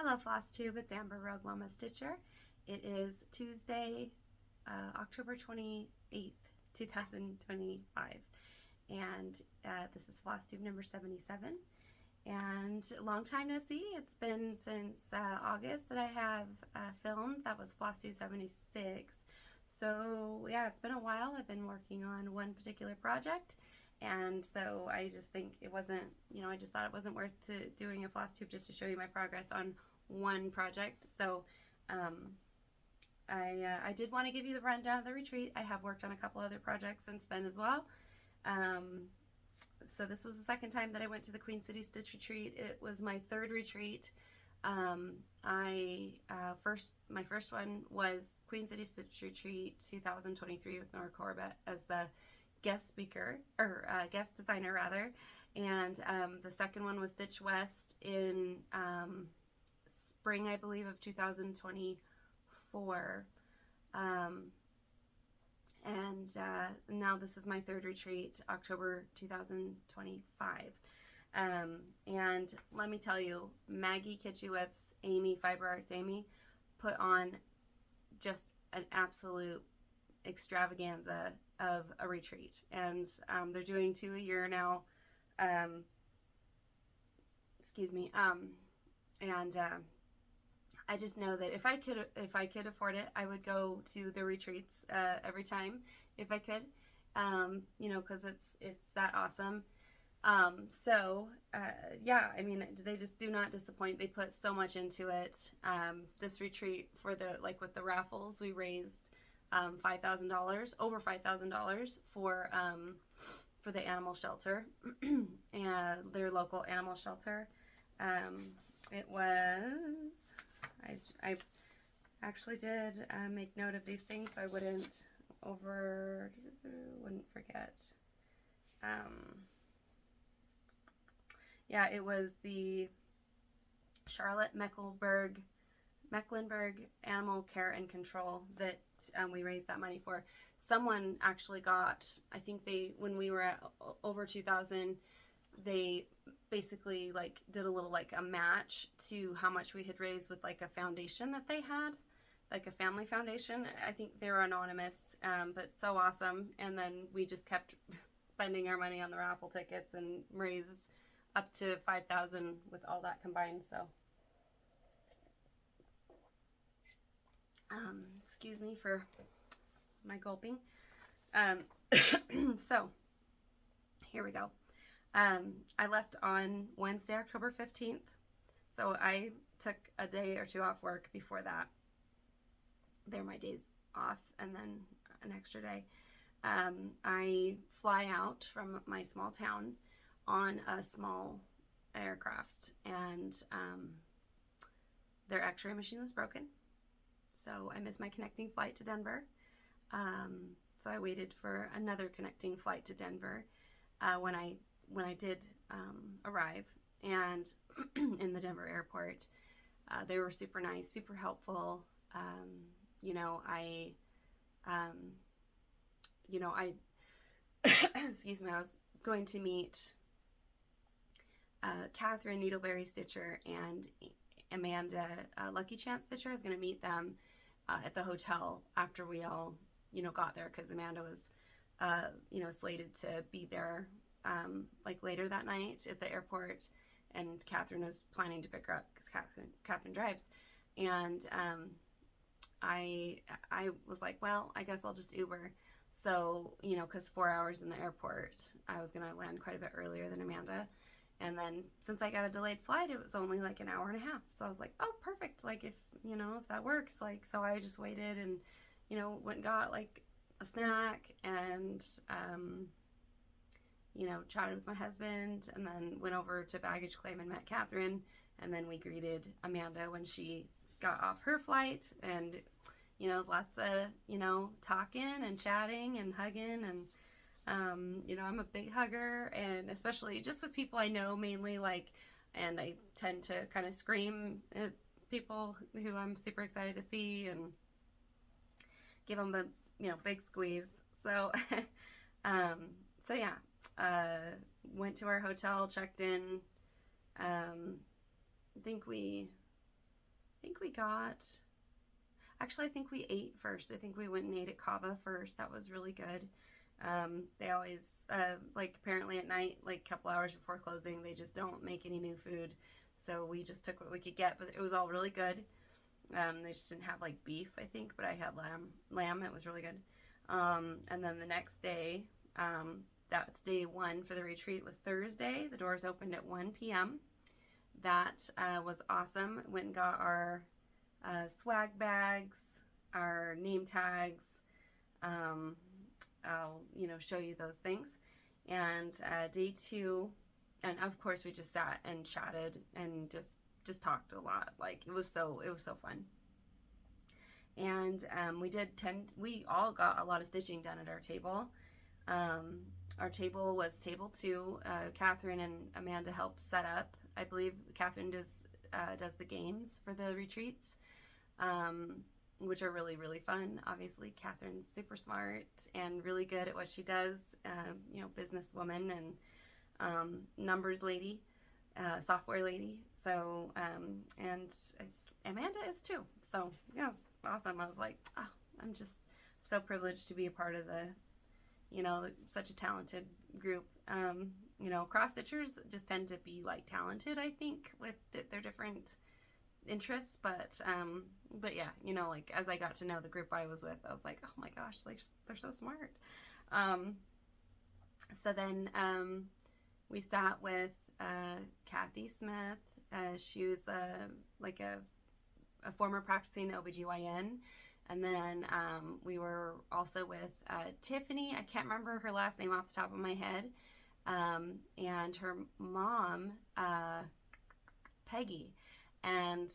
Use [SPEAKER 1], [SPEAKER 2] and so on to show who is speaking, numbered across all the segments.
[SPEAKER 1] Hello Flosstube, it's Amber Rogue Mama Stitcher. It is Tuesday, October 28th, 2025, and this is Flosstube number 77. And long time no see. It's been since August that I have filmed. That was Flosstube 76. So yeah, it's been a while. I've been working on one particular project, and so I just think it wasn't, I just thought it wasn't worth doing a Flosstube just to show you my progress on one project. So I did want to give you the rundown of the retreat. I have worked on a couple other projects since then as well. So this was the second time that I went to the Queen City Stitch Retreat. It was my third retreat. My first one was Queen City Stitch Retreat 2023 with Nora Corbett as the guest speaker, or guest designer rather. And the second one was Stitch West in spring, I believe, of 2024. And now this is my third retreat, October 2025. And let me tell you, Maggi Kitschy Whips, Amy, Fiber Arts Amy, put on just an absolute extravaganza of a retreat. And they're doing 2 a year now. Excuse me. And I just know that if I could afford it, I would go to the retreats every time if I could, because it's that awesome. Yeah, I mean, they just do not disappoint. They put so much into it. This retreat with the raffles, we raised $5,000, over $5,000 for the animal shelter, and their local animal shelter. It was. I actually did make note of these things so I wouldn't forget. Yeah, it was the Charlotte Mecklenburg Animal Care and Control that we raised that money for. Someone actually got, I think when we were at over 2,000, they basically did a little a match to how much we had raised with a foundation that they had, a family foundation. I think they were anonymous, but so awesome. And then we just kept spending our money on the raffle tickets and raised up to 5,000 with all that combined. So excuse me for my gulping. So here we go. I left on Wednesday, October 15th. So I took a day or two off work before that. They're my days off, and then an extra day. I fly out from my small town on a small aircraft, and their x-ray machine was broken. So I missed my connecting flight to Denver. So I waited for another connecting flight to Denver when I did arrive, and in the Denver airport. They were super nice, super helpful. Excuse me, I was going to meet Kathryn, Needleberry Stitcher, and Amanda, Lucky Chance Stitcher. I was going to meet them at the hotel after we all, got there, because Amanda was, slated to be there later that night at the airport, and Kathryn was planning to pick her up because Kathryn drives. And I was like, well, I guess I'll just Uber. So, because 4 hours in the airport, I was going to land quite a bit earlier than Amanda. And then since I got a delayed flight, it was only an hour and a half. So I was like, oh, perfect. If that works. So I just waited and, went and got a snack and, chatted with my husband, and then went over to baggage claim and met Kathryn, and then we greeted Amanda when she got off her flight, and lots of talking and chatting and hugging, and I'm a big hugger, and especially just with people I know mainly, and I tend to kind of scream at people who I'm super excited to see and give them the big squeeze. So yeah. Went to our hotel, checked in. I think we think we got, actually I think we ate first. I think we went and ate at Cava first. That was really good. They always, like apparently at night, like a couple hours before closing, they just don't make any new food. So we just took what we could get, but it was all really good. They just didn't have like beef, I think, but I had lamb. It was really good. And then the next day, that's day one for the retreat, was Thursday. The doors opened at 1 p.m. That was awesome. Went and got our swag bags, our name tags. I'll, show you those things. And day two, and of course we just sat and chatted and just talked a lot. Like it was so fun. And we all got a lot of stitching done at our table. Our table was table 2. Kathryn and Amanda helped set up. I believe Kathryn does the games for the retreats, which are really, really fun. Obviously, Kathryn's super smart and really good at what she does. Businesswoman and numbers lady, software lady. So, and Amanda is too. So, yeah, it's awesome. I was like, oh, I'm just so privileged to be a part of such a talented group. Cross stitchers just tend to be like talented, I think, with their different interests. But yeah, like as I got to know the group I was with, I was like, oh my gosh, like they're so smart. So then we sat with Kathy Smith. She was like a former practicing OBGYN. And then we were also with Tiffany. I can't remember her last name off the top of my head. And her mom, Peggy. And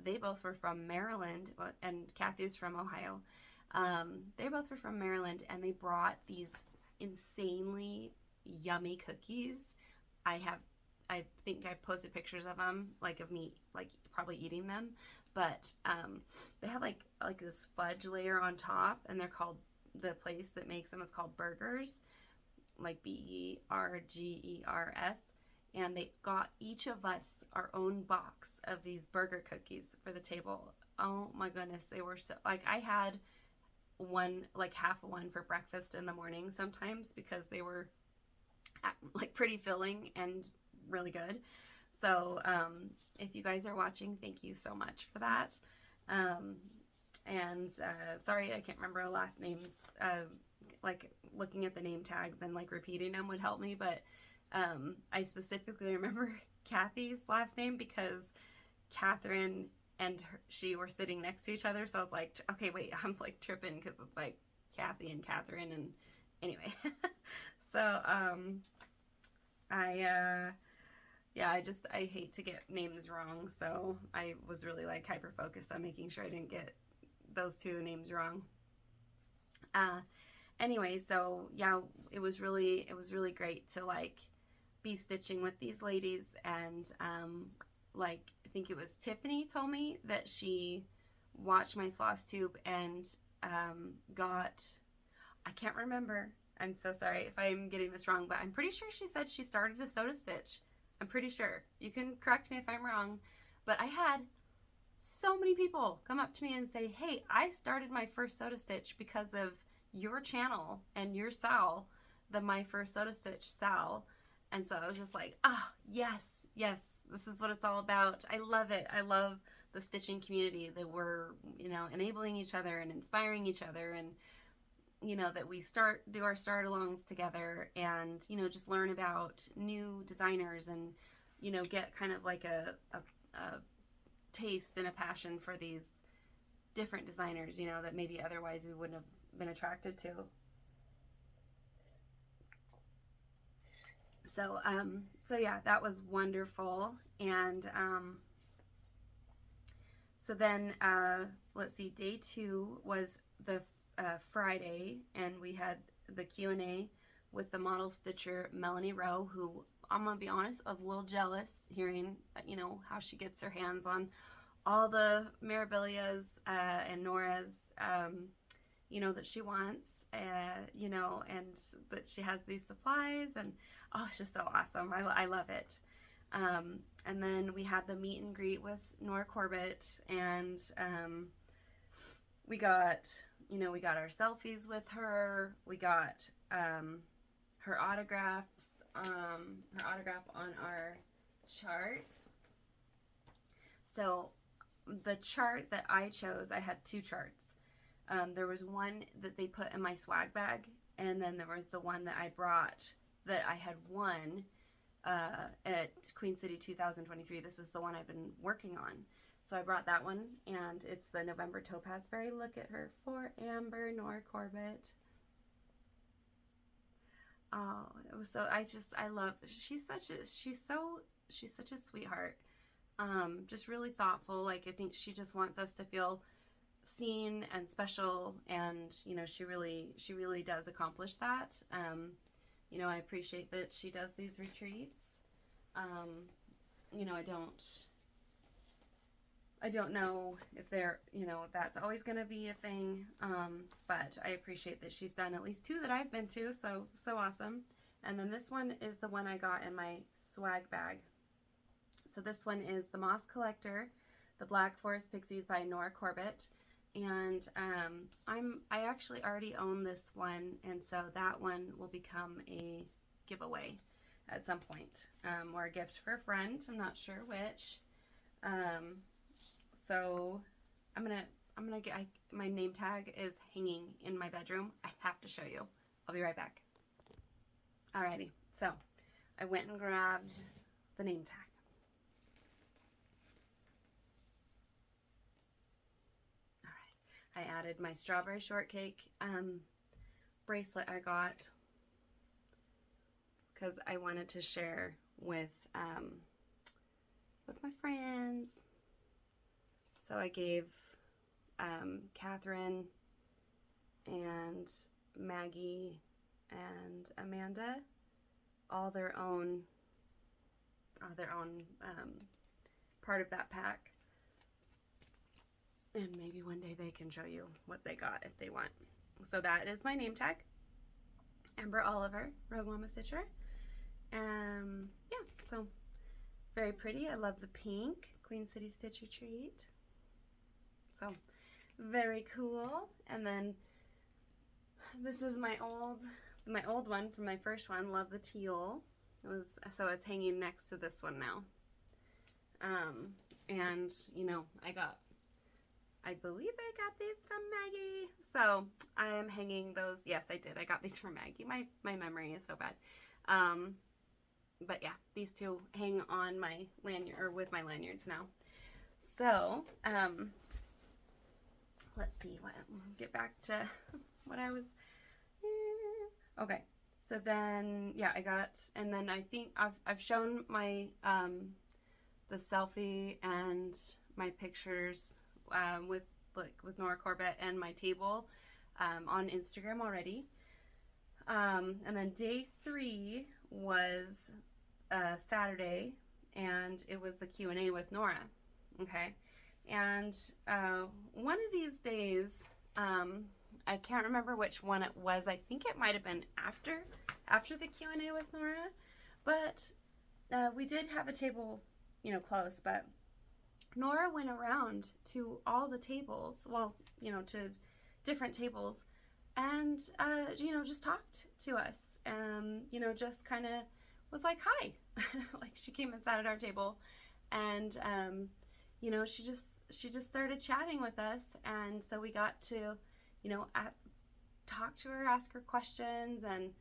[SPEAKER 1] they both were from Maryland, and Kathy was from Ohio. They both were from Maryland, and they brought these insanely yummy cookies. I think I posted pictures of them, like of me, like probably eating them. But they have like this fudge layer on top, and they're called, the place that makes them is called Burgers, like Bergers. And they got each of us our own box of these burger cookies for the table. Oh my goodness, they were so, like, I had one, like half of one for breakfast in the morning sometimes, because they were like pretty filling and really good. So if you guys are watching, thank you so much for that. Sorry, I can't remember last names. Like looking at the name tags and like repeating them would help me, but I specifically remember Kathy's last name because Kathryn and she were sitting next to each other. So I was like, okay, wait, I'm like tripping because it's like Kathy and Kathryn. And anyway, so I hate to get names wrong. So I was really like hyper focused on making sure I didn't get those two names wrong. Anyway, so yeah, it was really great to like be stitching with these ladies. And like I think it was Tiffany told me that she watched my Flosstube and got, I can't remember, I'm so sorry if I'm getting this wrong, but I'm pretty sure she said she started a sew to stitch. I'm pretty sure. You can correct me if I'm wrong, but I had so many people come up to me and say, hey, I started my first sew to stitch because of your channel and your Sal, my first sew to stitch Sal. And so I was just like, oh, yes, this is what it's all about. I love it. I love the stitching community, that we're, enabling each other and inspiring each other, and, that we do our start alongs together, and, just learn about new designers, and, get kind of like a taste and a passion for these different designers, that maybe otherwise we wouldn't have been attracted to. So yeah, that was wonderful. And so then let's see, day 2 was the Friday, and we had the Q&A with the model stitcher Melanie Rowe, who, I'm gonna be honest, I was a little jealous hearing how she gets her hands on all the Mirabilias and Nora's that she wants, and that she has these supplies, and oh, it's just so awesome. I love it. And then we had the meet and greet with Nora Corbett, and we got, we got our selfies with her. We got her autographs, her autograph on our charts. So the chart that I chose, I had two charts. There was one that they put in my swag bag, and then there was the one that I brought that I had won at Queen City 2023. This is the one I've been working on. So I brought that one, and it's the November Topaz Fairy. Look at her, for Amber, Nora Corbett. Oh, it was so, I love, she's such a sweetheart. Just really thoughtful. Like, I think she just wants us to feel seen and special, and she really does accomplish that. I appreciate that she does these retreats. I don't know if they're, if that's always going to be a thing, but I appreciate that she's done at least two that I've been to, so awesome. And then this one is the one I got in my swag bag. So this one is the Moss Collector, the Black Forest Pixies by Nora Corbett. And I actually already own this one, and so that one will become a giveaway at some point, or a gift for a friend. I'm not sure which. So I'm gonna get, my name tag is hanging in my bedroom. I have to show you. I'll be right back. Alrighty, so I went and grabbed the name tag. I added my strawberry shortcake bracelet I got because I wanted to share with my friends. So I gave Kathryn and Maggie and Amanda all their own part of that pack. And maybe one day they can show you what they got if they want. So that is my name tag. Amber Oliver, Rogue Mama Stitcher. Yeah, so very pretty. I love the pink. Queen City Stitcher Treat. So very cool. And then this is my old one from my first one. Love the teal. So it's hanging next to this one now. And I believe I got these from Maggie. So I am hanging those. Yes, I did. I got these from Maggie. My memory is so bad. But yeah, these two hang on my lanyard, or with my lanyards now. So, let's see get back to what I was, okay. So then, yeah, and then I think I've shown my, the selfie and my pictures with Nora Corbett and my table on Instagram already. And then day 3 was Saturday, and it was the Q&A with Nora. Okay, and one of these days, I can't remember which one it was. I think it might have been after the Q&A with Nora, but we did have a table, close, but Nora went around to all the tables, well, to different tables, and, just talked to us, just kind of was like, hi. Like, she came and sat at our table, and, she just started chatting with us, and so we got to, talk to her, ask her questions, and,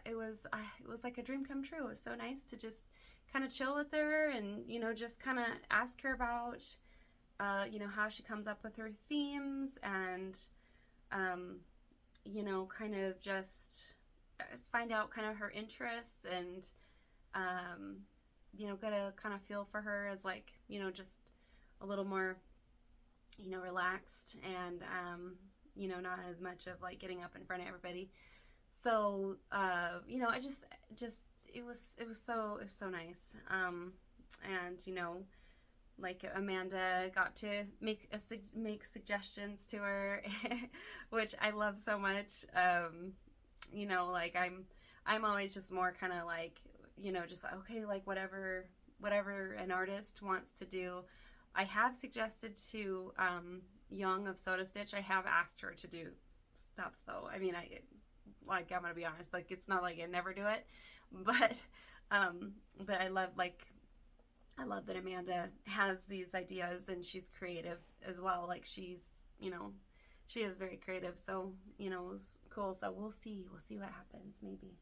[SPEAKER 1] it was like a dream come true. It was so nice to just kind of chill with her and, just kind of ask her about, how she comes up with her themes, and, kind of just find out kind of her interests, and, get a kind of feel for her as, like, just a little more, relaxed, and, not as much of, like, getting up in front of everybody. So, I just it was so nice. And, like, Amanda got to make suggestions to her, which I love so much. Like, I'm always just more kind of like, you know, just like, okay, like whatever an artist wants to do. I have suggested to Young of Soda Stitch, I have asked her to do stuff though. I mean, I'm gonna be honest, like it's not like I never do it, but I love that Amanda has these ideas and she's creative as well. Like she's, you know, she is very creative. So, you know, it was cool. So we'll see what happens maybe.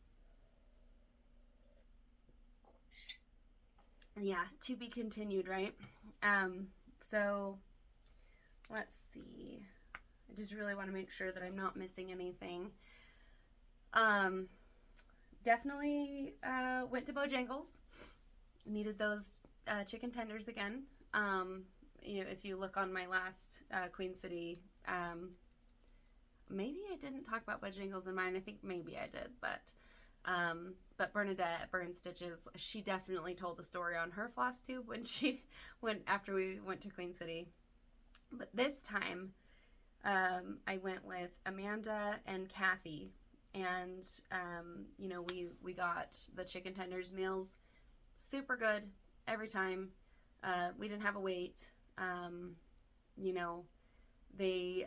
[SPEAKER 1] Yeah, to be continued, right? So let's see. I just really want to make sure that I'm not missing anything. Definitely went to Bojangles. Needed those chicken tenders again. You know, if you look on my last Queen City, maybe I didn't talk about Bojangles in mine. I think maybe I did, but Bernadette at Burn Stitches, she definitely told the story on her Flosstube when after we went to Queen City. But this time, I went with Amanda and Kathy, and you know, we got the chicken tenders meals, super good every time. We didn't have a wait. You know, they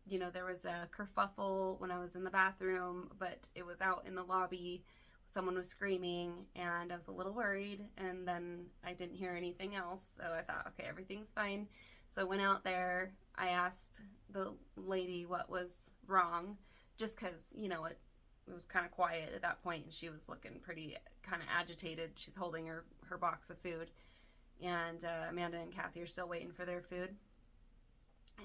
[SPEAKER 1] you know, there was a kerfuffle when I was in the bathroom, but it was out in the lobby. Someone was screaming, and I was a little worried, and then I didn't hear anything else, so I thought, okay, everything's fine. So I went out there. I asked the lady what was wrong, just because, you know, it was kind of quiet at that point, and she was looking pretty kind of agitated. She's holding her box of food, and Amanda and Kathy are still waiting for their food.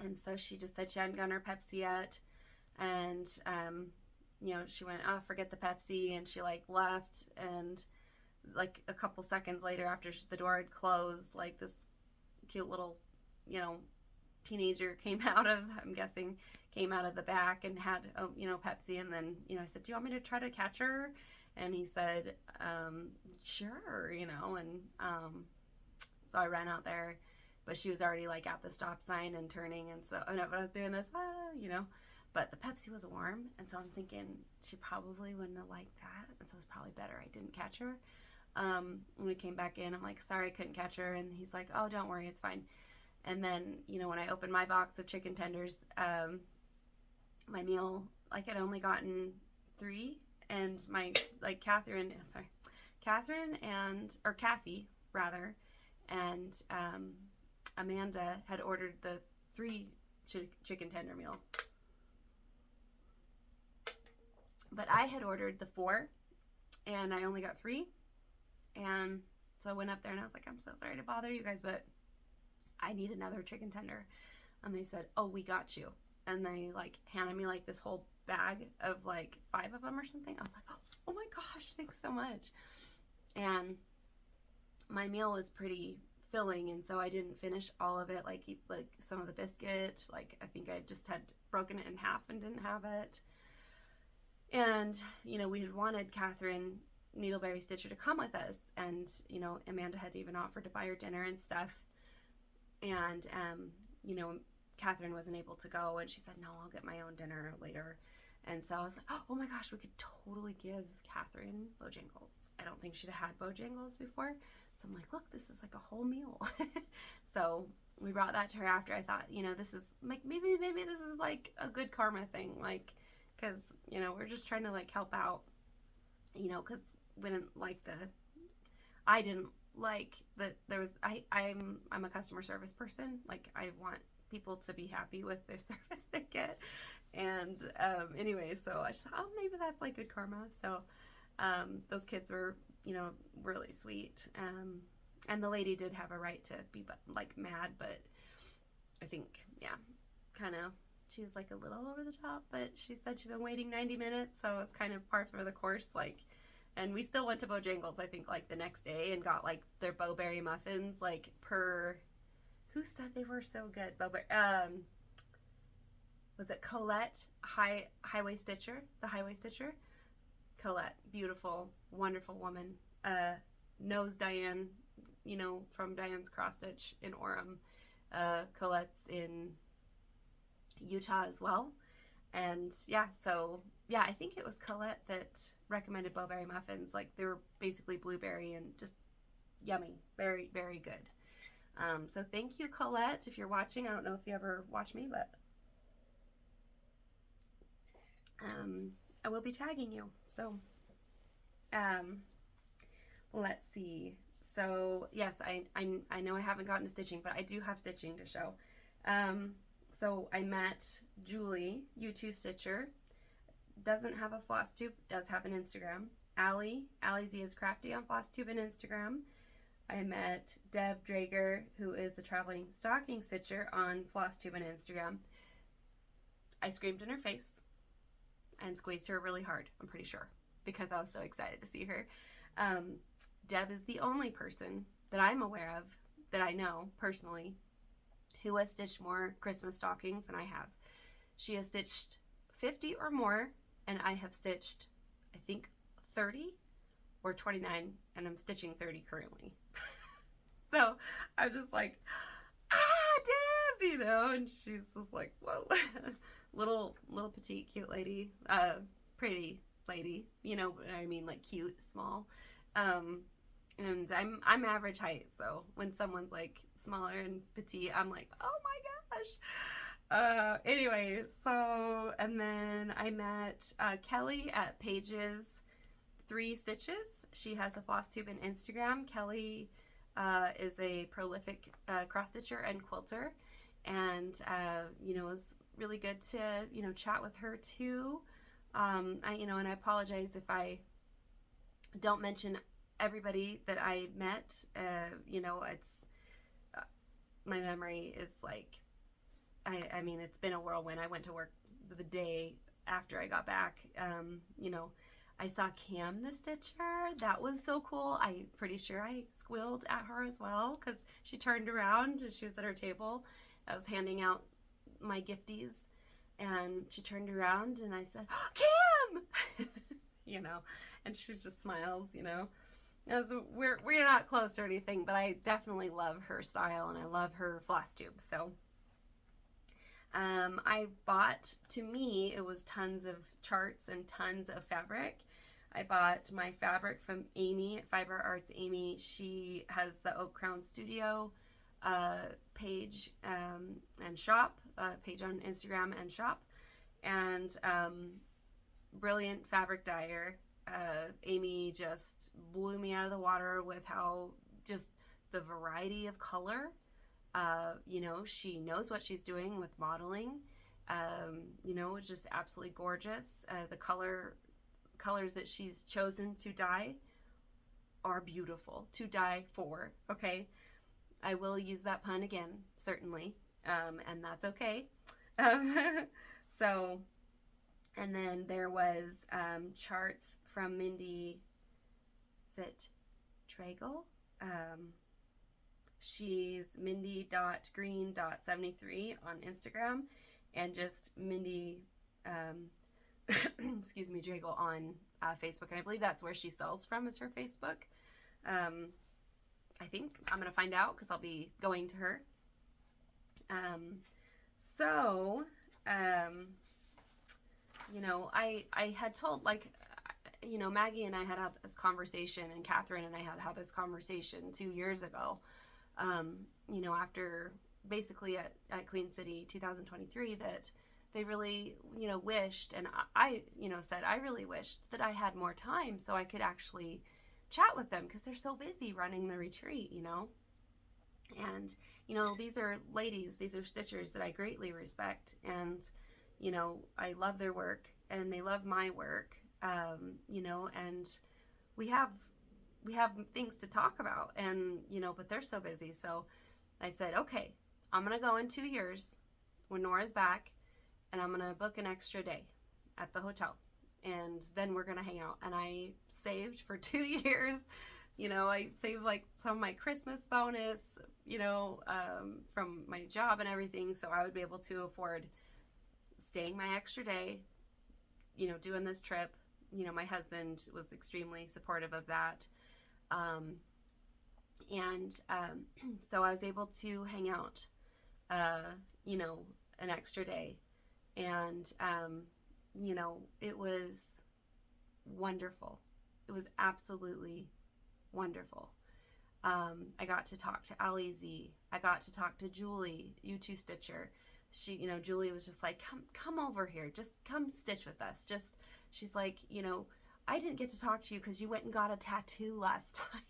[SPEAKER 1] And so she just said she hadn't gotten her Pepsi yet, and you know, she went, oh, forget the Pepsi, and she like left, and like a couple seconds later, after the door had closed, like this cute little, you know, teenager came out of, I'm guessing, came out of the back and had, you know, Pepsi. And then, you know, I said, do you want me to try to catch her? And he said, sure, you know. And so I ran out there, but she was already like at the stop sign and turning, and so I was doing this, you know, but the Pepsi was warm, and so I'm thinking she probably wouldn't have liked that, and so it's probably better I didn't catch her. When we came back in, I'm like, sorry, I couldn't catch her, and he's like, oh, don't worry, it's fine. And then, you know, when I opened my box of chicken tenders, my meal, like, I'd only gotten 3, and my, like, Kathy rather, and Amanda had ordered the 3 chicken tender meal, but I had ordered the 4, and I only got 3. And so I went up there and I was like, I'm so sorry to bother you guys, but I need another chicken tender. And they said, oh, we got you. And they like handed me like this whole bag of like 5 of them or something. I was like, oh my gosh, thanks so much. And my meal was pretty filling, and so I didn't finish all of it. Like some of the biscuit, like I think I just had broken it in half and didn't have it. And you know, we had wanted Kathryn Needleberry Stitcher to come with us, and you know, Amanda had even offered to buy her dinner and stuff. And you know, Kathryn wasn't able to go, and she said, no, I'll get my own dinner later. And so I was like, oh my gosh, we could totally give Kathryn Bojangles. I don't think she'd have had Bojangles before. So I'm like, look, this is like a whole meal. So we brought that to her after. I thought, you know, this is like, maybe this is like a good karma thing. Like, cause you know, we're just trying to like help out, you know, cause we didn't like I didn't like that there was, I'm a customer service person. Like I want people to be happy with their service they get. And anyway, so I just thought, oh, maybe that's like good karma. So those kids were, you know, really sweet. And the lady did have a right to be like mad, but I think, yeah, kind of, she was like a little over the top, but she said she'd been waiting 90 minutes. So it's kind of par for the course. Like, and we still went to Bojangles, I think, like the next day, and got like their bowberry muffins, like who said they were so good? Was it Collette Highway Stitcher? The Highway Stitcher? Collette, beautiful, wonderful woman. Knows Diane, you know, from Diane's Cross Stitch in Orem. Colette's in Utah as well. And yeah, so yeah, I think it was Collette that recommended blueberry muffins. Like, they were basically blueberry and just yummy. Very, very good. So thank you, Collette, if you're watching. I don't know if you ever watch me, but I will be tagging you. So let's see. So yes, I know I haven't gotten to stitching, but I do have stitching to show. So I met Julie, U2 Stitcher. Doesn't have a Flosstube, does have an Instagram. Allie Z is Crafty on Flosstube and Instagram. I met Deb Drager, who is the Traveling Stocking Stitcher on Flosstube and Instagram. I screamed in her face and squeezed her really hard, I'm pretty sure, because I was so excited to see her. Deb is the only person that I'm aware of, that I know personally, who has stitched more Christmas stockings than I have. She has stitched 50 or more, and I have stitched, I think, 30 or 29, and I'm stitching 30 currently. So I'm just like, Deb, you know, and she's just like, whoa. little petite cute lady, pretty lady, you know what I mean, like cute, small. And I'm average height, so when someone's like smaller and petite, I'm like, oh my gosh. Anyway, so, and then I met Kelly at Pages 3 Stitches. She has a Flosstube and Instagram. Kelly is a prolific cross stitcher and quilter, and you know, it was really good to, you know, chat with her too. And I apologize if I don't mention everybody that I met. You know, it's my memory is like, I mean, it's been a whirlwind. I went to work the day after I got back. You know, I saw Cam the Stitcher. That was so cool. I'm pretty sure I squealed at her as well, because she turned around and she was at her table. I was handing out my gifties, and she turned around and I said, oh, Cam! You know, and she just smiles, you know. So we're not close or anything, but I definitely love her style and I love her Flosstube. So I bought, to me, it was tons of charts and tons of fabric. I bought my fabric from Amy at Fiber Arts. Amy, she has the Oak Crown Studio page and shop, page on Instagram and shop, and brilliant fabric dyer. Amy just blew me out of the water with how just the variety of color. You know, she knows what she's doing with modeling. You know, it's just absolutely gorgeous. The colors that she's chosen to dye are beautiful to dye for. Okay, I will use that pun again, certainly, and that's okay. So, and then there was charts from Mindy. Is it Dragle? She's mindy.green.73 on Instagram, and just Mindy, excuse me, Dragle on Facebook. And I believe that's where she sells from, is her Facebook. I think I'm going to find out because I'll be going to her. You know, I had told, like, you know, Maggie and I had this conversation, and Kathryn and I had this conversation 2 years ago. You know, after basically at Queen City 2023, that they really, you know, wished, and I, you know, said I really wished that I had more time so I could actually chat with them, because they're so busy running the retreat, you know. And, you know, these are ladies, these are stitchers that I greatly respect, and, you know, I love their work and they love my work, you know, and we have things to talk about, and, you know, but they're so busy. So I said, okay, I'm going to go in 2 years when Nora's back, and I'm going to book an extra day at the hotel, and then we're going to hang out. And I saved for 2 years. You know, I saved like some of my Christmas bonus, you know, from my job and everything, so I would be able to afford staying my extra day, you know, doing this trip. You know, my husband was extremely supportive of that. So I was able to hang out, you know, an extra day. And you know, it was wonderful. It was absolutely wonderful. I got to talk to Allie Z. I got to talk to Julie, U2 Stitcher. She, you know, Julie was just like, come over here. Just come stitch with us. She's like, you know, I didn't get to talk to you because you went and got a tattoo last time.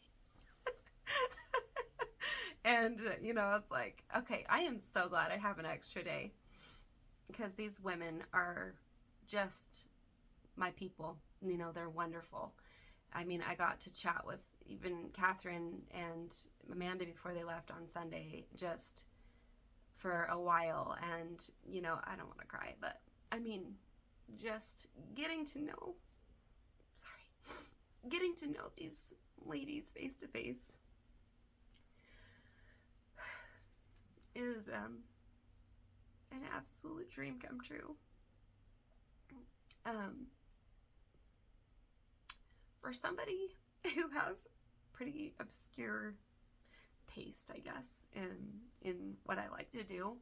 [SPEAKER 1] And, you know, it's like, okay, I am so glad I have an extra day, because these women are just my people. You know, they're wonderful. I mean, I got to chat with even Kathryn and Amanda before they left on Sunday, just for a while. And, you know, I don't want to cry, but I mean, just getting to know these ladies face to face is an absolute dream come true. For somebody who has pretty obscure taste, I guess, in what I like to do,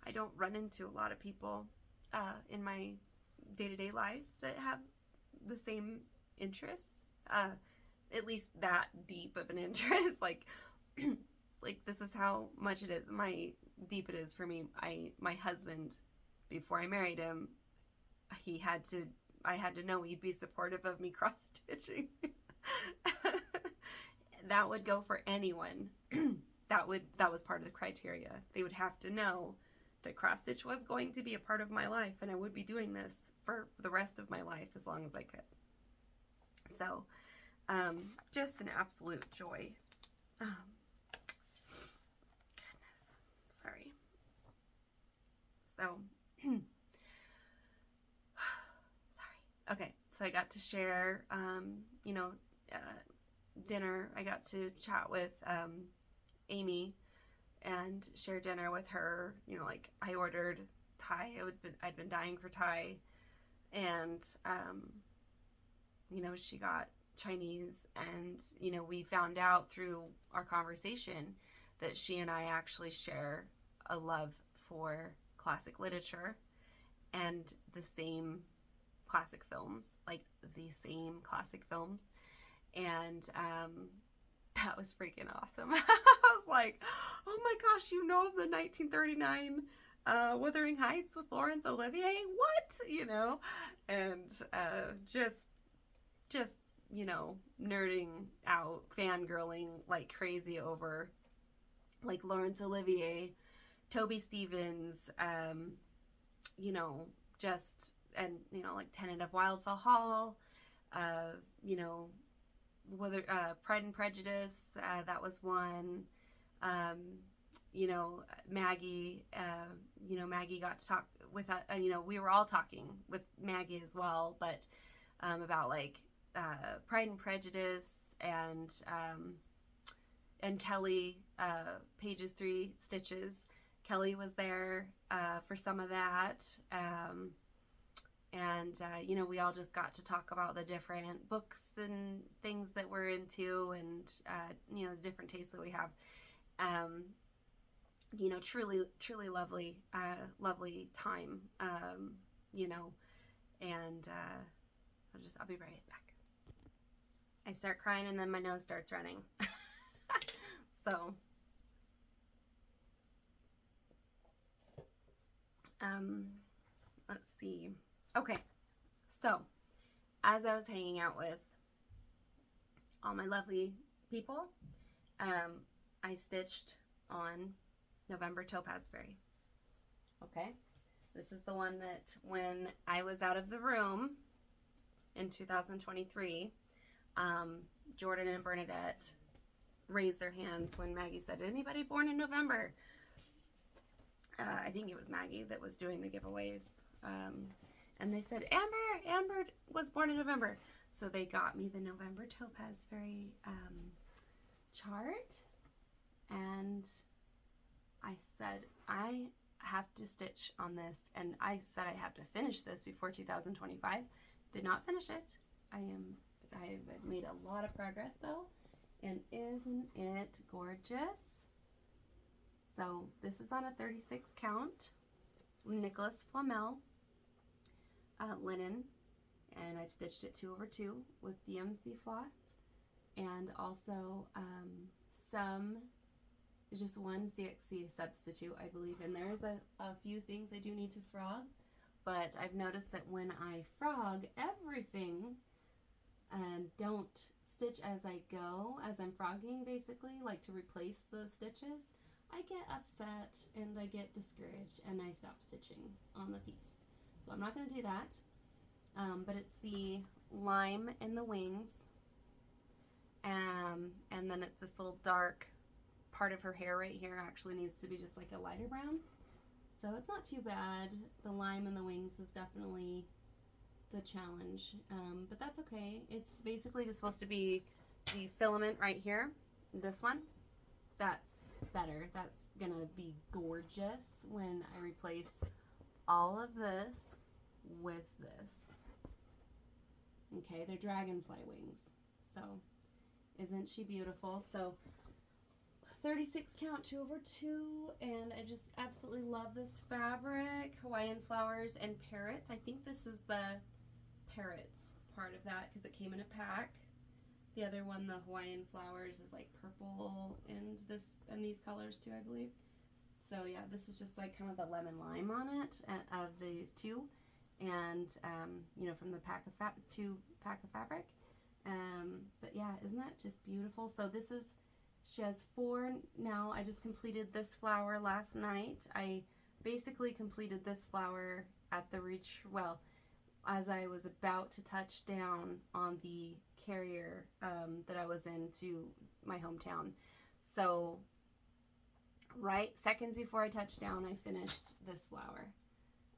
[SPEAKER 1] I don't run into a lot of people in my day-to-day life that have the same interests, at least that deep of an interest. Like this is how much it is, deep it is for me. My husband, before I married him, I had to know he'd be supportive of me cross-stitching. That would go for anyone. That was part of the criteria. They would have to know that cross-stitch was going to be a part of my life, and I would be doing this for the rest of my life as long as I could. So, just an absolute joy. Goodness. Sorry. So, sorry. Okay, so I got to share, you know, dinner. I got to chat with Amy and share dinner with her. You know, like, I ordered Thai. I'd been dying for Thai, and you know, she got Chinese, and you know, we found out through our conversation that she and I actually share a love for classic literature and the same classic films, like the same classic films. And that was freaking awesome. I was like, oh my gosh, you know, the 1939 Wuthering Heights with Laurence Olivier? What? You know? And just you know, nerding out, fangirling like crazy over like Laurence Olivier, Toby Stephens, you know, just, and you know, like Tenant of Wildfell Hall, you know, whether Pride and Prejudice, that was one. You know, Maggie, you know, Maggie got to talk with, you know, we were all talking with Maggie as well, but about like Pride and Prejudice, and Kelly, Pages 3 Stitches. Kelly was there for some of that. And you know, we all just got to talk about the different books and things that we're into, and you know, the different tastes that we have. You know, truly lovely time. You know, and I'll be right back. I start crying and then my nose starts running. So, let's see. Okay, so as I was hanging out with all my lovely people, I stitched on November Topaz Fairy. Okay, this is the one that when I was out of the room in 2023, Jordan and Bernadette raised their hands when Maggie said, anybody born in November? I think it was Maggie that was doing the giveaways. And they said, Amber was born in November. So they got me the November Topaz Fairy chart. And I said, I have to stitch on this. And I said I have to finish this before 2025. Did not finish it. I've made a lot of progress though. And isn't it gorgeous? So this is on a 36 count, Nicholas Flamel. linen, and I've stitched it 2/2 with DMC floss, and also just one CXC substitute, I believe. And there's a few things I do need to frog, but I've noticed that when I frog everything and don't stitch as I go, as I'm frogging basically, like to replace the stitches, I get upset and I get discouraged and I stop stitching on the piece. So I'm not going to do that, but it's the lime in the wings, and then it's this little dark part of her hair right here actually needs to be just like a lighter brown. So it's not too bad. The lime in the wings is definitely the challenge, but that's okay. It's basically just supposed to be the filament right here. This one, that's better. That's gonna be gorgeous when I replace all of this with this. Okay, they're dragonfly wings. So isn't she beautiful? So 36 count 2/2, and I just absolutely love this fabric. Hawaiian flowers and parrots. I think this is the parrots part of that because it came in a pack. The other one, the Hawaiian flowers, is like purple and these colors too, I believe. So yeah, this is just like kind of the lemon lime on it of the two, and you know, from the pack of fabric. But yeah, isn't that just beautiful? So this is, she has 4 now. I just completed this flower last night. I basically completed this flower at the as I was about to touch down on the carrier that I was in to my hometown. So right seconds before I touched down, I finished this flower.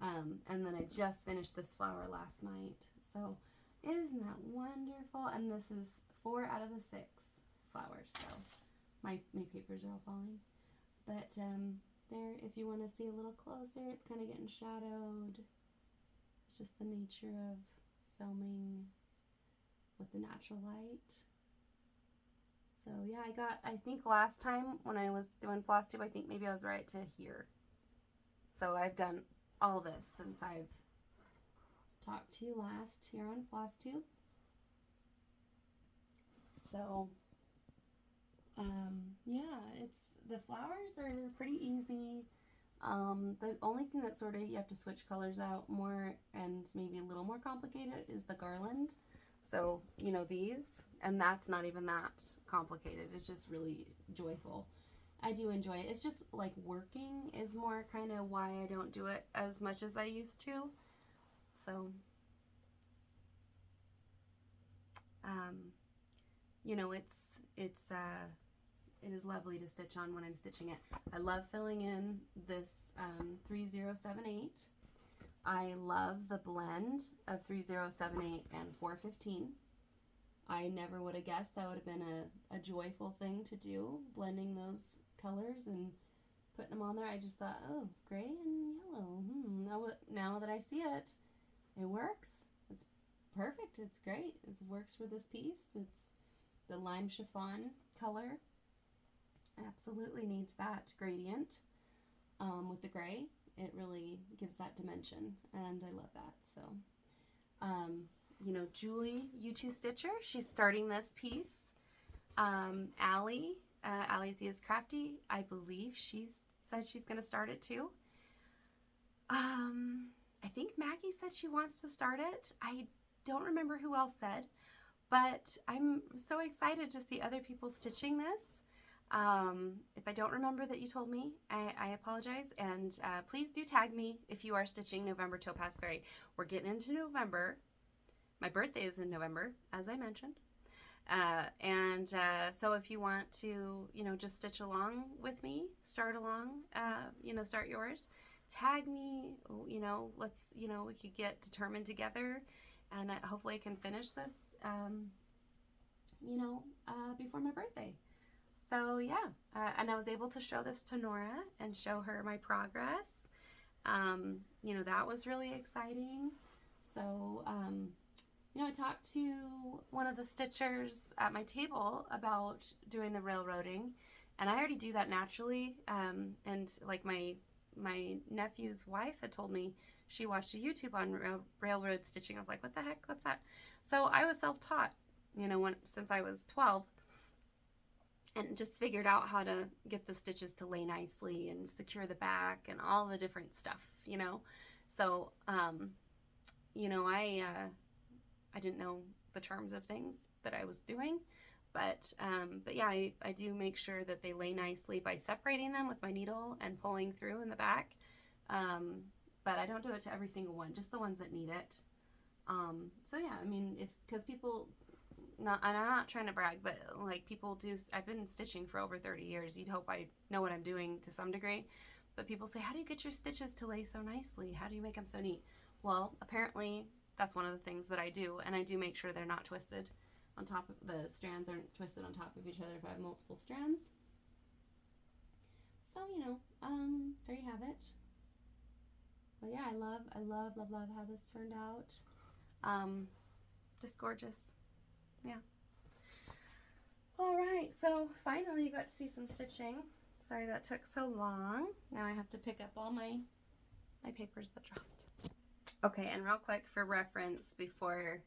[SPEAKER 1] And then I just finished this flower last night. So isn't that wonderful? And this is 4 out of the 6 flowers. So my papers are all falling. But there, if you want to see a little closer, it's kind of getting shadowed. It's just the nature of filming with the natural light. So yeah, I think last time when I was doing Flosstube, I think maybe I was right to here. So I've done all this since I've talked to you last here on Flosstube. So yeah, the flowers are pretty easy. The only thing that sort of you have to switch colors out more and maybe a little more complicated is the garland. So, you know, these, and that's not even that complicated. It's just really joyful. I do enjoy it. It's just like working is more kind of why I don't do it as much as I used to. So, you know, it is lovely to stitch on when I'm stitching it. I love filling in this 3078. I love the blend of 3078 and 415. I never would have guessed that would have been a joyful thing to do, blending those colors and putting them on there. I just thought, oh, gray and yellow. Now that I see it, it works. It's perfect. It's great. It works for this piece. It's the lime chiffon color. Absolutely needs that gradient with the gray. It really gives that dimension, and I love that. So, you know, Julie U2 Stitcher, she's starting this piece. Allie Zia's Crafty, I believe said she's going to start it too. I think Maggie said she wants to start it. I don't remember who else said, but I'm so excited to see other people stitching this. If I don't remember that you told me, I apologize, and please do tag me if you are stitching November Topaz Fairy. We're getting into November. My birthday is in November, as I mentioned, so if you want to, you know, just stitch along with me, start along, you know, start yours, tag me, you know, let's, you know, we could get determined together, and hopefully I can finish this, you know, before my birthday. So yeah, and I was able to show this to Nora and show her my progress. You know, that was really exciting. So, you know, I talked to one of the stitchers at my table about doing the railroading, and I already do that naturally. And like my nephew's wife had told me she watched a YouTube on railroad stitching. I was like, what the heck? What's that? So I was self-taught, you know, since I was 12, and just figured out how to get the stitches to lay nicely and secure the back and all the different stuff, you know. So, you know, I didn't know the terms of things that I was doing, but yeah, I do make sure that they lay nicely by separating them with my needle and pulling through in the back. But I don't do it to every single one, just the ones that need it. So yeah, I mean, because people, and I'm not trying to brag, but like people do, I've been stitching for over 30 years. You'd hope I know what I'm doing to some degree, but people say, how do you get your stitches to lay so nicely? How do you make them so neat? Well, apparently that's one of the things that I do, and I do make sure they're not twisted on top of, the strands aren't twisted on top of each other if I have multiple strands. So, you know, there you have it. But yeah, I love how this turned out. Just gorgeous. Yeah. All right, so finally you got to see some stitching. Sorry that took so long. Now I have to pick up all my papers that dropped. Okay, and real quick for reference, before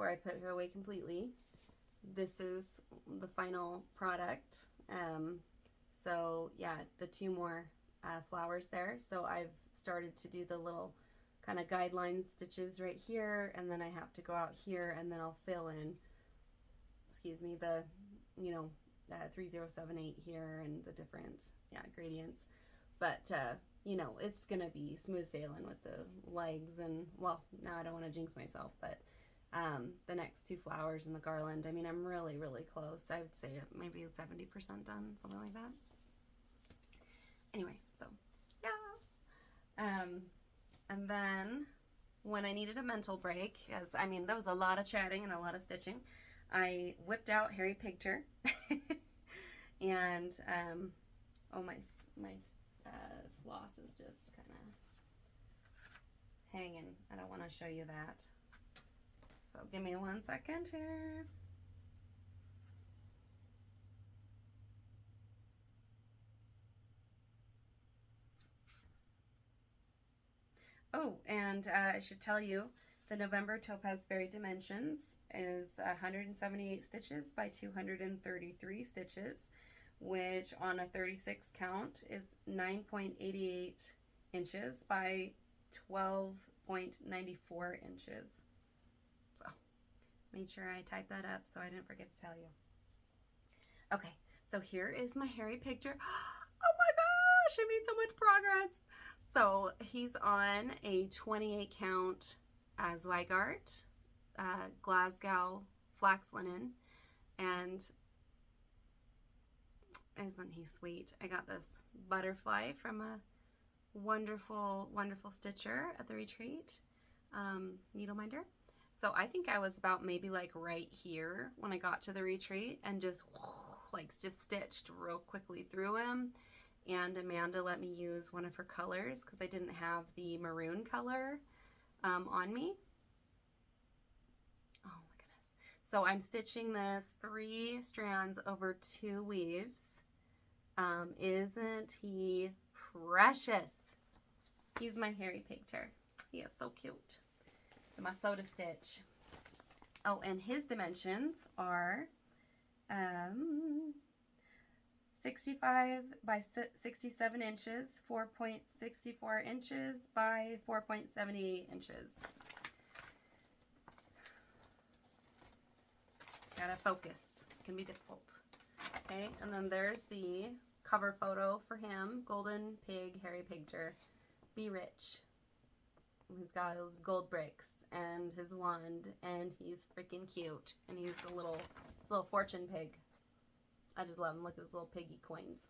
[SPEAKER 1] I put her away completely, this is the final product. So yeah, the 2 more flowers there. So I've started to do the little kind of guideline stitches right here, and then I have to go out here, and then I'll fill in, excuse me, the, you know, 3078 here and the different, yeah, gradients. But you know, it's gonna be smooth sailing with the legs, and well, now I don't want to jinx myself, but the next 2 flowers and the garland, I mean, I'm really close. I would say maybe 70% done, something like that. Anyway, so yeah. And then when I needed a mental break, as I mean, there was a lot of chatting and a lot of stitching, I whipped out Harry Pigter. And oh, my floss is just kind of hanging. I don't want to show you that, so give me 1 second here. Oh, and I should tell you, the November Topaz Fairy Dimensions is 178 stitches by 233 stitches, which on a 36 count is 9.88 inches by 12.94 inches. So, made sure I typed that up so I didn't forget to tell you. Okay, so here is my Harry Pigter. Oh my gosh, I made so much progress. So he's on a 28 count Zweigart Glasgow flax linen, and isn't he sweet? I got this butterfly from a wonderful stitcher at the retreat, needle minder. So I think I was about maybe like right here when I got to the retreat, and just stitched real quickly through him. And Amanda let me use one of her colors because I didn't have the maroon color on me. Oh my goodness. So I'm stitching this 3 strands over 2 weaves. Isn't he precious? He's my Harry Pigter. He is so cute. My soda stitch. Oh, and his dimensions are 65 by 67 inches, 4.64 inches by 4.78 inches. Gotta focus. It can be difficult. Okay, and then there's the cover photo for him. Golden Pig, Harry Pigter. Be rich. He's got his gold bricks and his wand, and he's freaking cute. And he's a little fortune pig. I just love him. Look at his little piggy coins.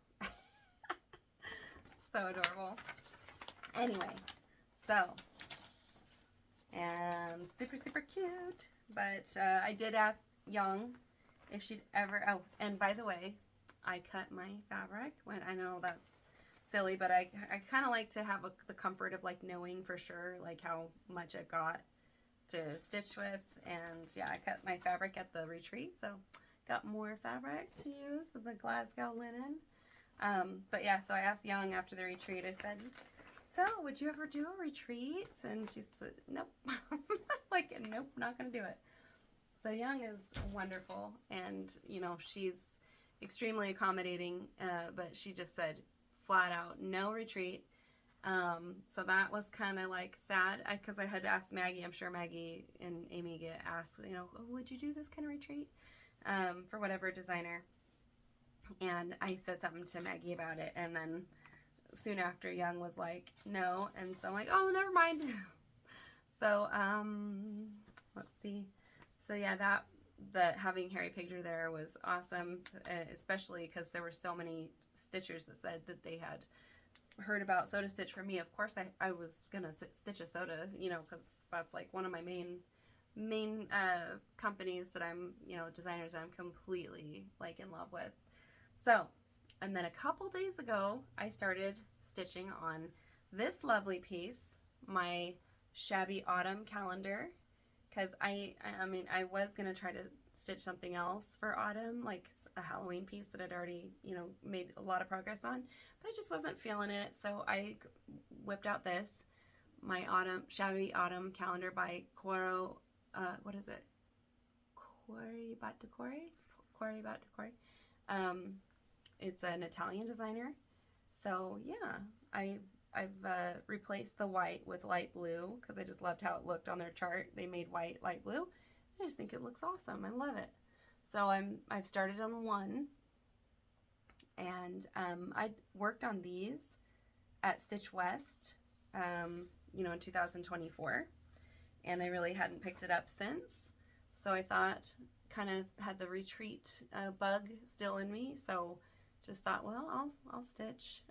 [SPEAKER 1] So adorable. Anyway, so super cute. But I did ask Young if she'd ever. Oh, and by the way, I cut my fabric. When I know that's silly, but I kind of like to have the comfort of like knowing for sure like how much I've got to stitch with. And yeah, I cut my fabric at the retreat, so got more fabric to use of the Glasgow linen. But yeah, so I asked Young after the retreat, I said, so would you ever do a retreat? And she said, nope. Like, nope, not going to do it. So Young is wonderful, and, you know, she's extremely accommodating, but she just said flat out, no retreat. So that was kind of like sad, because I had to ask Maggie. I'm sure Maggie and Amy get asked, you know, oh, would you do this kind of retreat for whatever designer? And I said something to Maggie about it, and then soon after, Young was like, no, and so I'm like, oh, never mind. So, let's see. So yeah, having Harry Pigter there was awesome, especially because there were so many stitchers that said that they had heard about Soda Stitch from me. Of course, I was gonna stitch a Soda, you know, because that's like one of my main companies that I'm, you know, designers I'm completely like in love with. So, and then a couple days ago, I started stitching on this lovely piece, my Shabby Autumn Calendar. Because I mean, I was going to try to stitch something else for autumn, like a Halloween piece that I'd already, you know, made a lot of progress on, but I just wasn't feeling it. So I whipped out this, my Shabby Autumn Calendar by Coro, what is it? Quarry Batticore. It's an Italian designer. So yeah, I've replaced the white with light blue because I just loved how it looked on their chart. They made white, light blue. I just think it looks awesome. I love it. So I've started on one, and I worked on these at Stitch West, you know, in 2024, and I really hadn't picked it up since. So I thought, kind of had the retreat bug still in me, so just thought, well, I'll stitch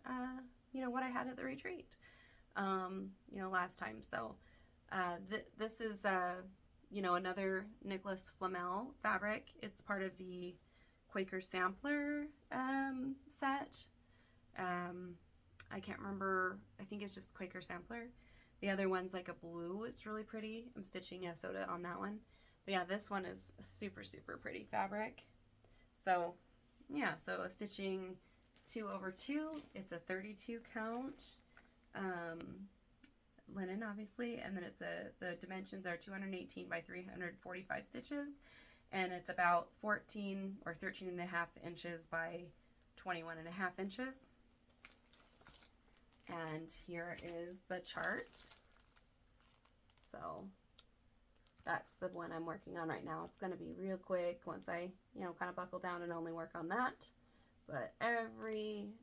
[SPEAKER 1] you know, what I had at the retreat, you know, last time. So this is, you know, another Nicholas Flamel fabric. It's part of the Quaker Sampler set. I can't remember. I think it's just Quaker Sampler. The other one's like a blue. It's really pretty. I'm stitching a Soda on that one. But yeah, this one is a super, super pretty fabric. So yeah, so stitching 2/2, it's a 32 count linen, obviously, and then the dimensions are 218 by 345 stitches, and it's about 14 or 13.5 inches by 21.5 inches. And here is the chart. So that's the one I'm working on right now. It's going to be real quick once I, you know, kind of buckle down and only work on that. But every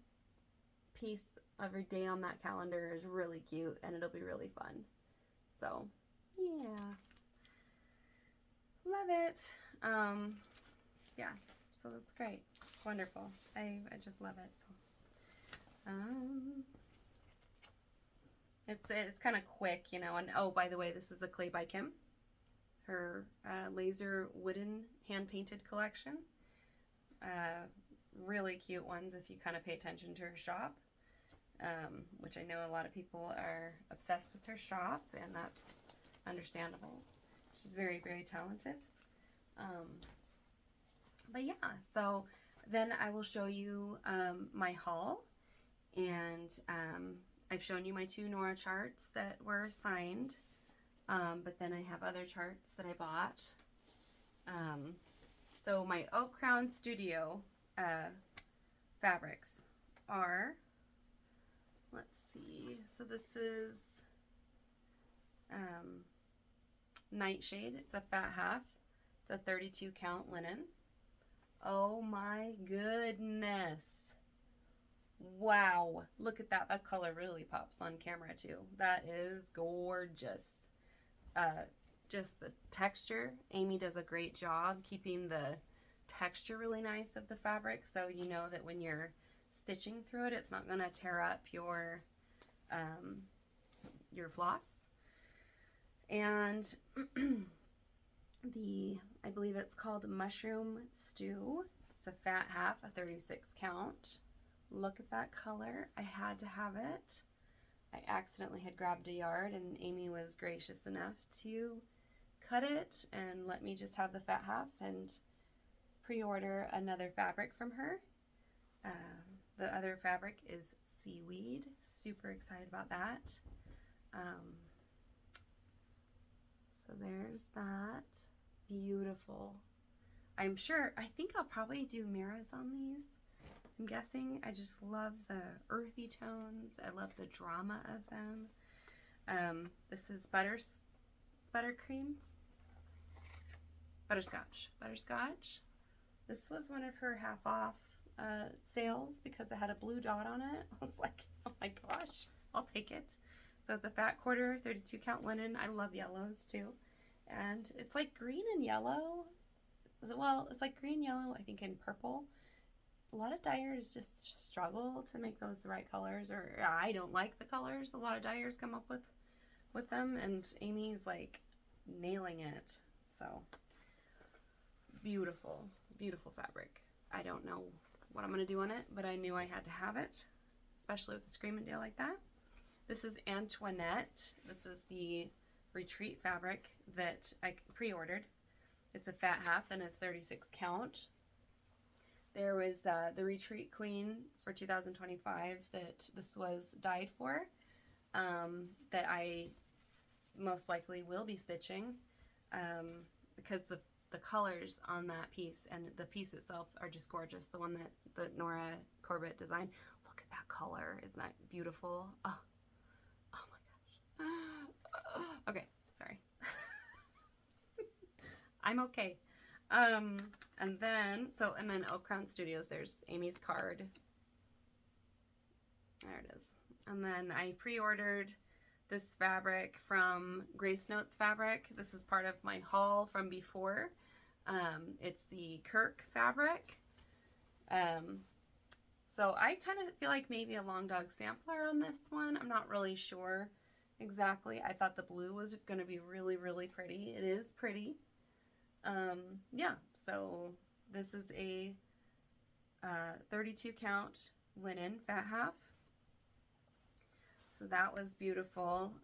[SPEAKER 1] piece, every day on that calendar is really cute, and it'll be really fun. So, yeah. Love it. Yeah, so that's great. Wonderful. I just love it. So, it's kind of quick, you know. And oh, by the way, this is a clay by Kim. Her laser wooden hand-painted collection. Really cute ones if you kind of pay attention to her shop, which I know a lot of people are obsessed with her shop, and that's understandable. She's very, very talented. But yeah, so then I will show you my haul, and I've shown you my 2 Nora charts that were signed, but then I have other charts that I bought. So my Oak Crown Studio fabrics are, let's see, so this is Nightshade. It's a fat half. It's a 32 count linen. Oh my goodness. Wow, look at that. That color really pops on camera too. That is gorgeous. Just the texture. Amy does a great job keeping the texture really nice of the fabric, so you know that when you're stitching through it, it's not going to tear up your floss. And I believe it's called Mushroom Stew. It's a fat half, a 36 count. Look at that color. I had to have it. I accidentally had grabbed a yard, and Amy was gracious enough to cut it and let me just have the fat half and pre-order another fabric from her. The other fabric is seaweed. Super excited about that. So there's that. Beautiful. I think I'll probably do mirrors on these. I'm guessing. I just love the earthy tones. I love the drama of them. This is butterscotch. This was one of her half off sales because it had a blue dot on it. I was like, oh my gosh, I'll take it. So it's a fat quarter, 32 count linen. I love yellows too. And it's like green and yellow. Well, it's like green, yellow, I think, and purple. A lot of dyers just struggle to make those the right colors, or I don't like the colors a lot of dyers come up with them, and Amy's like nailing it. So beautiful, beautiful fabric. I don't know what I'm gonna do on it, but I knew I had to have it, especially with the Scream and Dale like that. This is Antoinette. This is the retreat fabric that I pre-ordered. It's a fat half and it's 36 count. There was the Retreat Queen for 2025 that this was dyed for, that I most likely will be stitching, because the colors on that piece and the piece itself are just gorgeous. The one that Nora Corbett designed. Look at that color. Isn't that beautiful? Oh, oh my gosh. Okay, sorry. I'm okay. And then Oak Crown Studios, there's Amy's card. There it is. And then I pre-ordered this fabric from Grace Notes Fabric. This is part of my haul from before. It's the Kirk fabric. So I kind of feel like maybe a Long Dog sampler on this one. I'm not really sure exactly. I thought the blue was going to be really, really pretty. It is pretty. Yeah, so this is a 32 count linen fat half. So that was beautiful.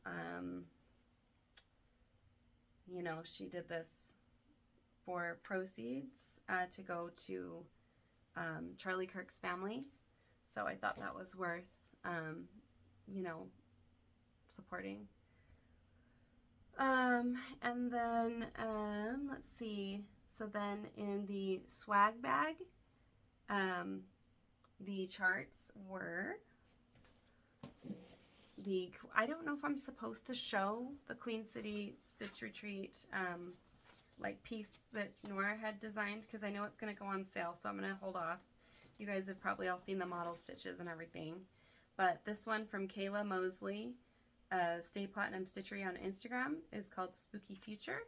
[SPEAKER 1] You know, she did this for proceeds to go to Charlie Kirk's family. So I thought that was worth, you know, supporting. And then, let's see. So then in the swag bag, the charts were I don't know if I'm supposed to show the Queen City Stitch Retreat, like piece that Nora had designed, because I know it's going to go on sale, so I'm going to hold off. You guys have probably all seen the model stitches and everything. But this one from Kayla Mosley, Stay Platinum Stitchery on Instagram, is called Spooky Future.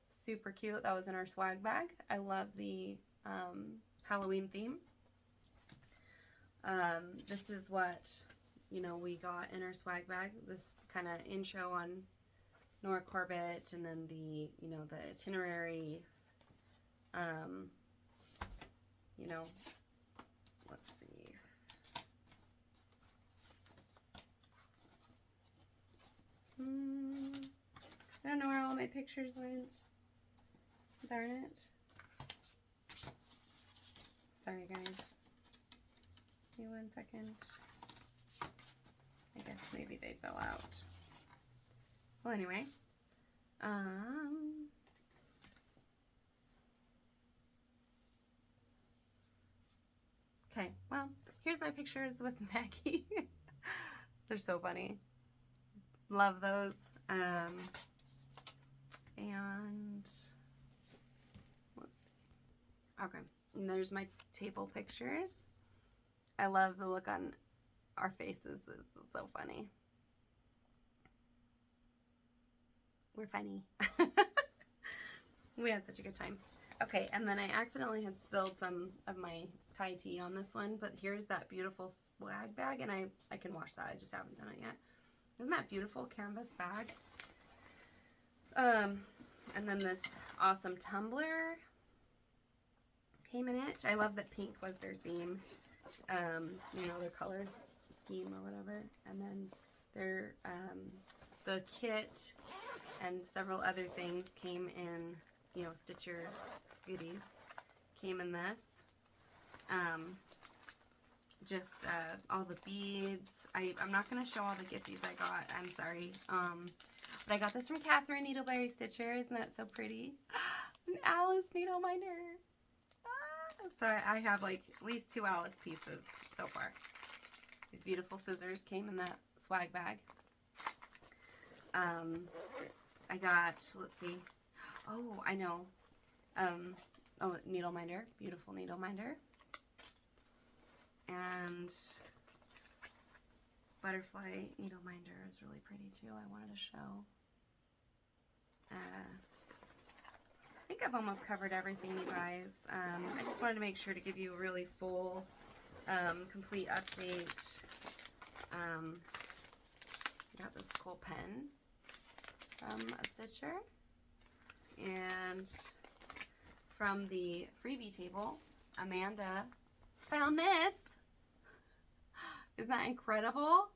[SPEAKER 1] Super cute. That was in our swag bag. I love the Halloween theme. This is what, you know, we got in our swag bag. This kind of intro on Nora Corbett, and then the, you know, the itinerary, you know, let's see. I don't know where all my pictures went. Darn it. Sorry, guys. Give me 1 second. I guess maybe they fell out. Well, anyway. Okay, well, here's my pictures with Maggi. They're so funny. Love those. And let's see. Okay, and there's my table pictures. I love the look on our faces. It's so funny. We're funny. We had such a good time. Okay, and then I accidentally had spilled some of my Thai tea on this one, but here's that beautiful swag bag, and I can wash that. I just haven't done it yet. Isn't that beautiful canvas bag? And then this awesome tumbler came in it. I love that pink was their theme. You know, their color scheme or whatever. And then their the kit and several other things came in, you know, Stitcher goodies came in this. just all the beads. I'm not going to show all the gifties I got. I'm sorry. But I got this from Kathryn Needleberry Stitcher. Isn't that so pretty? An Alice needle minder. So I have like at least 2 Alice pieces so far. These beautiful scissors came in that swag bag. I got, let's see. Oh, I know. Oh, needle minder. Beautiful needle minder. And butterfly needle minder is really pretty too. I wanted to show. I think I've almost covered everything, you guys. I just wanted to make sure to give you a really full, complete update. Got this cool pen from a stitcher. And from the freebie table, Amanda found this. Isn't that incredible?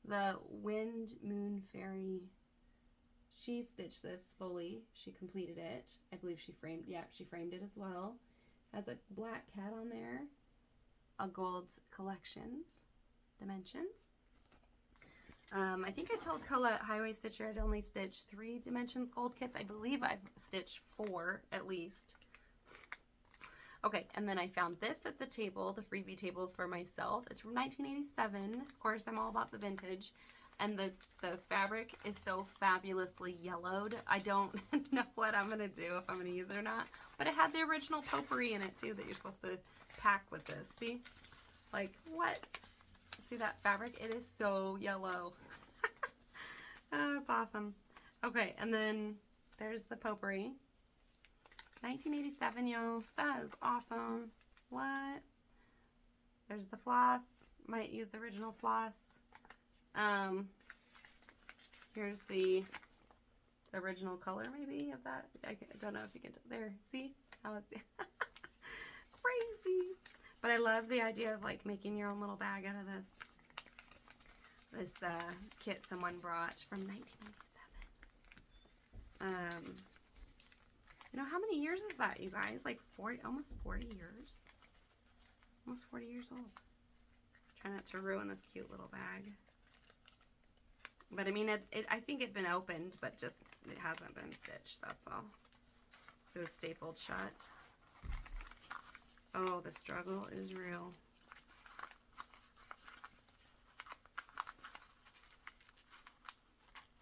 [SPEAKER 1] The Wind Moon Fairy. She stitched this fully. She completed it. I believe she framed, yeah, she framed it as well. Has a black cat on there. A gold collections, dimensions. I think I told Collette Highway Stitcher I'd only stitched 3 dimensions gold kits. I believe I've stitched 4 at least. Okay, and then I found this at the table, the freebie table for myself. It's from 1987. Of course, I'm all about the vintage. And the fabric is so fabulously yellowed. I don't know what I'm going to do, if I'm going to use it or not. But it had the original potpourri in it, too, that you're supposed to pack with this. See? Like, what? See that fabric? It is so yellow. Oh, that's awesome. Okay, and then there's the potpourri. 1987, y'all. That is awesome. What? There's the floss. Might use the original floss. Here's the original color, maybe, of that. I don't know if you can tell. There, see how it's crazy. But I love the idea of like making your own little bag out of this. This kit someone brought from 1997. You know, how many years is that, you guys? Like 40, almost 40 years. Almost 40 years old. Try not to ruin this cute little bag. But I mean, I think it'd been opened, but just it hasn't been stitched. That's all. It was stapled shut. Oh, the struggle is real.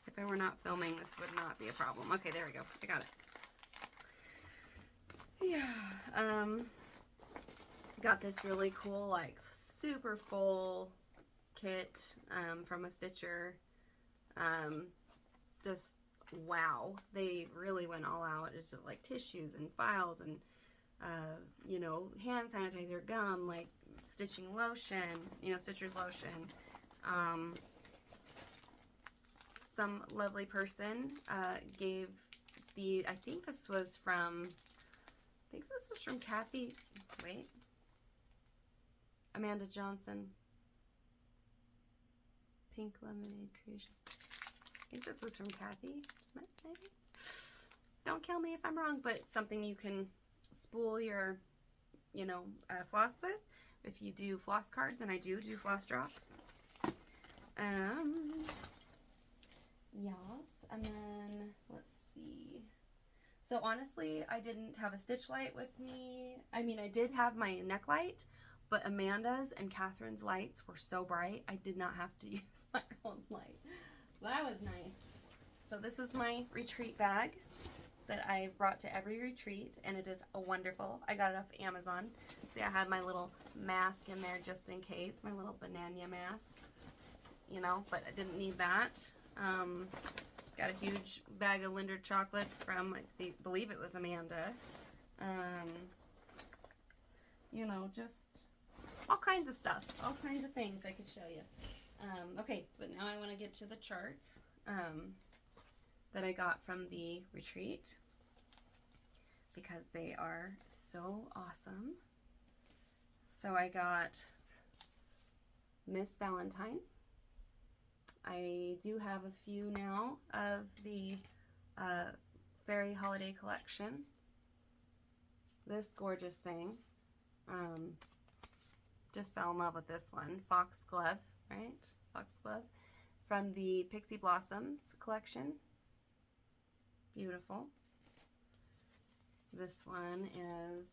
[SPEAKER 1] If I were not filming, this would not be a problem. Okay, there we go. I got it. Yeah. Got this really cool, like, super full kit from a stitcher. Just wow, they really went all out. It's like tissues and files and you know, hand sanitizer, gum, like stitching lotion, you know, stitcher's lotion. Some lovely person gave the, I think this was from Kathy, wait, Amanda Johnson, Pink Lemonade Creation. I think this was from Kathy Smith, maybe? Don't kill me if I'm wrong, but something you can spool your, you know, floss with if you do floss cards, and I do floss drops. Yes, and then, let's see. So honestly, I didn't have a stitch light with me. I mean, I did have my neck light, but Amanda's and Kathryn's lights were so bright, I did not have to use my own light. That was nice. So this is my retreat bag that I brought to every retreat, and it is wonderful. I got it off Amazon. See, I had my little mask in there just in case, my little banana mask, you know, but I didn't need that. Got a huge bag of Linder chocolates from, I believe it was Amanda. You know, just all kinds of stuff, all kinds of things I could show you. Okay, but now I want to get to the charts that I got from the retreat because they are so awesome. So I got Miss Valentine. I do have a few now of the Fairy Holiday Collection. This gorgeous thing. just fell in love with this one. Foxglove, right? Foxglove from the Pixie Blossoms collection. Beautiful. This one is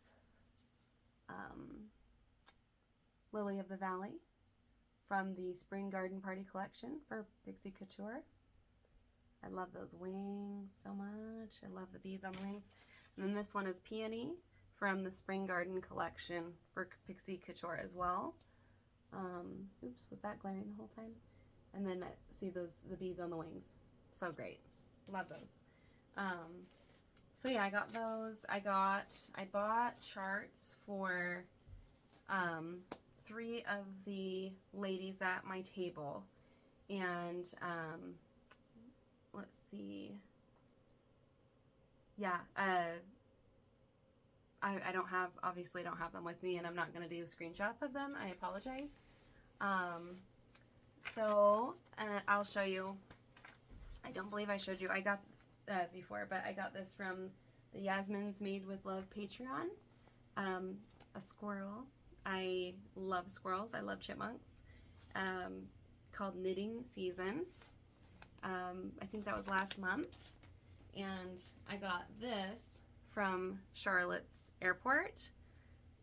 [SPEAKER 1] Lily of the Valley from the Spring Garden Party collection for Pixie Couture. I love those wings so much. I love the beads on the wings. And then this one is Peony from the Spring Garden collection for Pixie Couture as well. Oops, was that glaring the whole time? And then see the beads on the wings. So great. Love those. So yeah, I got those. I bought charts for 3 of the ladies at my table. And let's see. Yeah, I don't have, obviously don't have them with me, and I'm not going to do screenshots of them. I apologize. So I'll show you. I don't believe I showed you. I got before, but I got this from the Yasmin's Made with Love Patreon. A squirrel. I love squirrels. I love chipmunks. Called Knitting Season. I think that was last month. And I got this from Charlotte's Airport.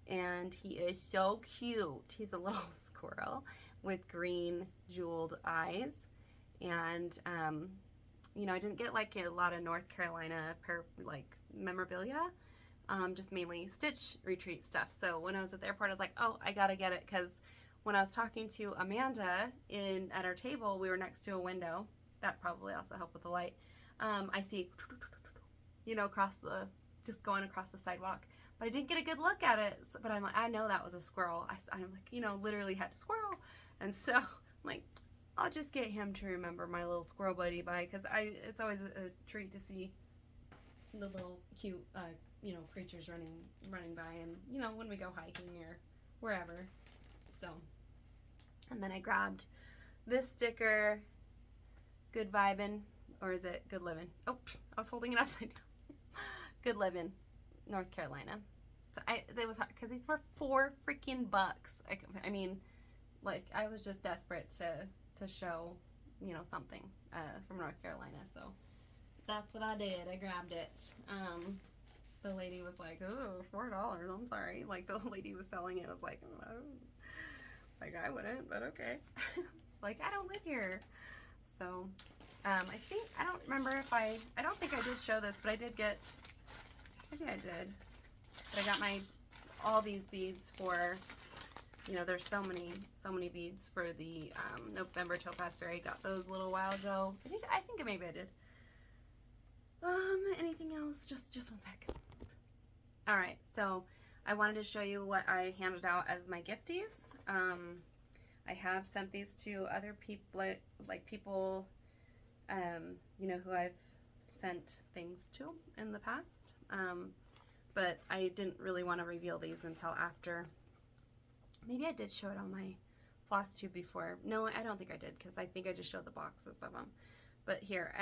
[SPEAKER 1] And he is so cute. He's a little squirrel with green jeweled eyes. And you know, I didn't get like a lot of North Carolina memorabilia, just mainly Stitch Retreat stuff. So when I was at the airport, I was like, oh, I gotta get it, because when I was talking to Amanda at our table, we were next to a window. That probably also helped with the light. I see, you know, just going across the sidewalk. But I didn't get a good look at it. But I'm like, I know that was a squirrel. I'm like, you know, literally had a squirrel. And so I'm like, I'll just get him to remember my little squirrel buddy by, because it's always a treat to see the little cute, you know, creatures running by, and you know, when we go hiking or wherever. So, and then I grabbed this sticker, Good Vibin', or is it Good Livin'? Oh, I was holding it upside down. Good Livin', North Carolina. So it was hard because these were $4 freaking bucks. I mean, like, I was just desperate to show, you know, something from North Carolina. So that's what I did. I grabbed it. The lady was like, oh, $4. I'm sorry. Like, the lady was selling it. I was like, oh, like, I wouldn't, but okay. Like, I don't live here. So I don't remember if I don't think I did show this, but I did get, maybe I did. But I got all these beads for, you know, there's so many beads for the November Topaz Fair. I got those a little while ago. I think maybe I did. Anything else? Just one sec. All right, so I wanted to show you what I handed out as my gifties. I have sent these to other people, like people, you know, who I've sent things to in the past. But I didn't really want to reveal these until after. Maybe I did show it on my Flosstube before. No, I don't think I did, because I think I just showed the boxes of them. But here,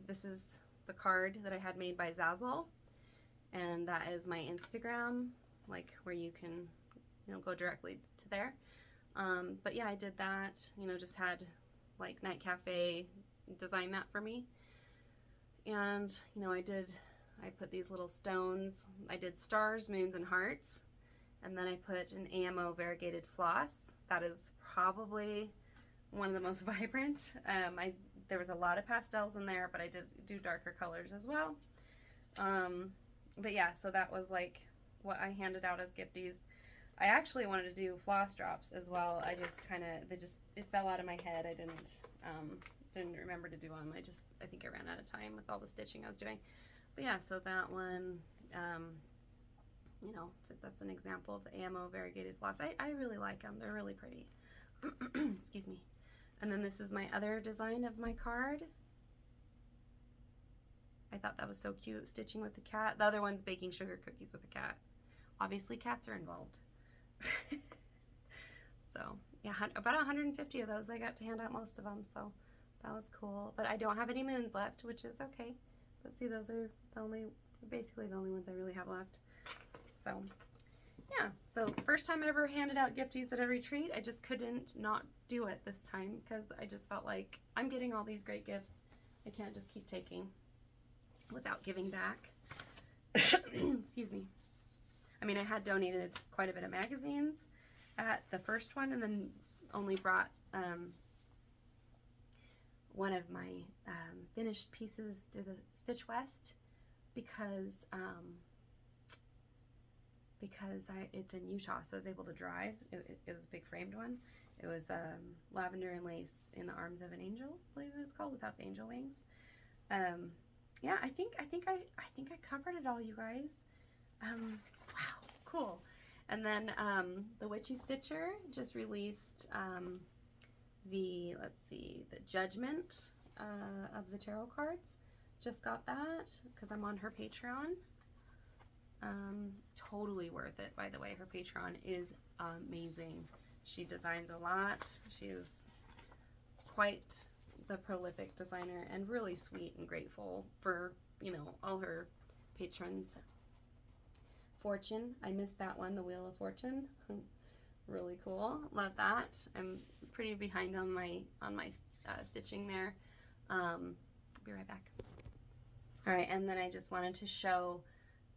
[SPEAKER 1] this is the card that I had made by Zazzle, and that is my Instagram, like where you can, you know, go directly to there. But yeah, I did that, you know, just had like Night Cafe design that for me. And, you know, I put these little stones. I did stars, moons, and hearts. And then I put an AMO variegated floss. That is probably one of the most vibrant. There was a lot of pastels in there, but I did do darker colors as well. But yeah, so that was like what I handed out as gifties. I actually wanted to do floss drops as well. I just kind of, it fell out of my head. I didn't remember to do them. I think I ran out of time with all the stitching I was doing. But yeah, so that one, you know, so that's an example of the AMO variegated floss. I really like them. They're really pretty. Excuse me. And then this is my other design of my card. I thought that was so cute, stitching with the cat. The other one's baking sugar cookies with the cat. Obviously, cats are involved. So, yeah, about 150 of those. I got to hand out most of them, so that was cool. But I don't have any moons left, which is okay. But see, those are basically the only ones I really have left. So, yeah, so first time I ever handed out gifties at a retreat. I just couldn't not do it this time because I just felt like I'm getting all these great gifts. I can't just keep taking without giving back. Excuse me. I mean, I had donated quite a bit of magazines at the first one, and then only brought one of my finished pieces to the Stitch West because it's in Utah, so I was able to drive. It was a big framed one. It was lavender and lace in the arms of an angel, I believe it was called, without the angel wings. Yeah, I think I covered it all, you guys. Wow, cool. And then the Witchy Stitcher just released the Judgment of the tarot cards. Just got that because I'm on her Patreon. Totally worth it, by the way. Her Patreon is amazing. She designs a lot. She is quite the prolific designer and really sweet and grateful for, you know, all her patrons. Fortune, I missed that one, the Wheel of Fortune. Really cool. Love that. I'm pretty behind on my stitching there. Be right back. All right, and then I just wanted to show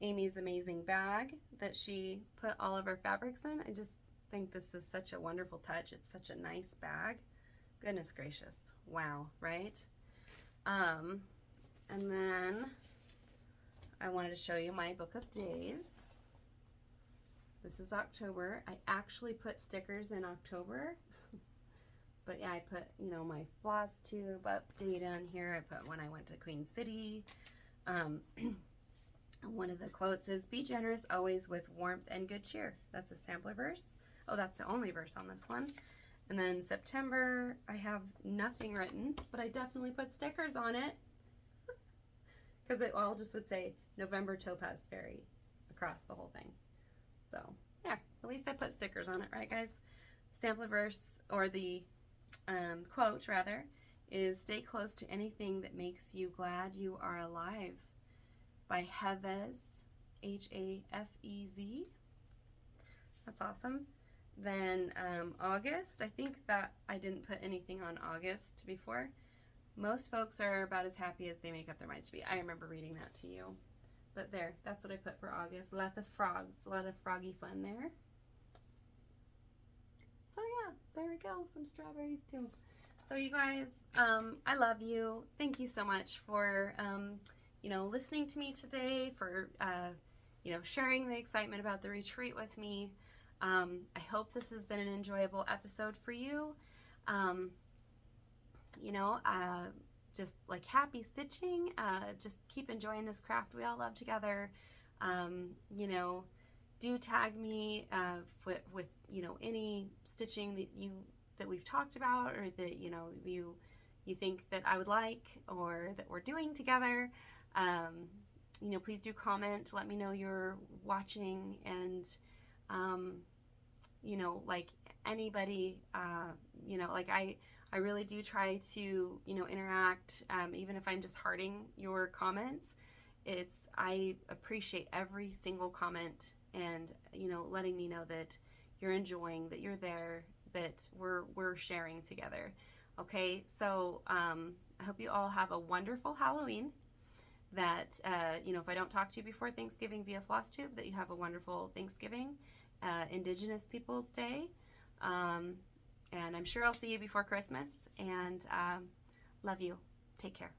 [SPEAKER 1] Amy's amazing bag that she put all of her fabrics in. I just think this is such a wonderful touch. It's such a nice bag. Goodness gracious. Wow, right? And then I wanted to show you my book of days. This is October. I actually put stickers in October. But yeah, I put, you know, my Flosstube update on here. I put when I went to Queen City. One of the quotes is, "Be generous always with warmth and good cheer." That's a sampler verse. Oh, that's the only verse on this one. And then September, I have nothing written, but I definitely put stickers on it. Because it all just would say November Topaz Fairy across the whole thing. So, yeah, at least I put stickers on it, right, guys? Sampler verse, or the quote, rather, is, "Stay close to anything that makes you glad you are alive," by Hafez, Hafez. That's awesome. Then August, I think that I didn't put anything on August before. Most folks are about as happy as they make up their minds to be. I remember reading that to you. But there, that's what I put for August. Lots of frogs, a lot of froggy fun there. So yeah, there we go, some strawberries too. So you guys, I love you. Thank you so much for you know, listening to me today, for you know, sharing the excitement about the retreat with me. I hope this has been an enjoyable episode for you. You know, just like happy stitching. Just keep enjoying this craft we all love together. You know, do tag me with you know, any stitching that we've talked about, or that you know you think that I would like, or that we're doing together. You know, please do comment. Let me know you're watching, and you know, like anybody, you know, like I really do try to, you know, interact, even if I'm just hearting your comments. I appreciate every single comment, and, you know, letting me know that you're enjoying, that you're there, that we're sharing together. Okay, so I hope you all have a wonderful Halloween. That, you know, if I don't talk to you before Thanksgiving via Flosstube, that you have a wonderful Thanksgiving, Indigenous Peoples Day. And I'm sure I'll see you before Christmas. And love you. Take care.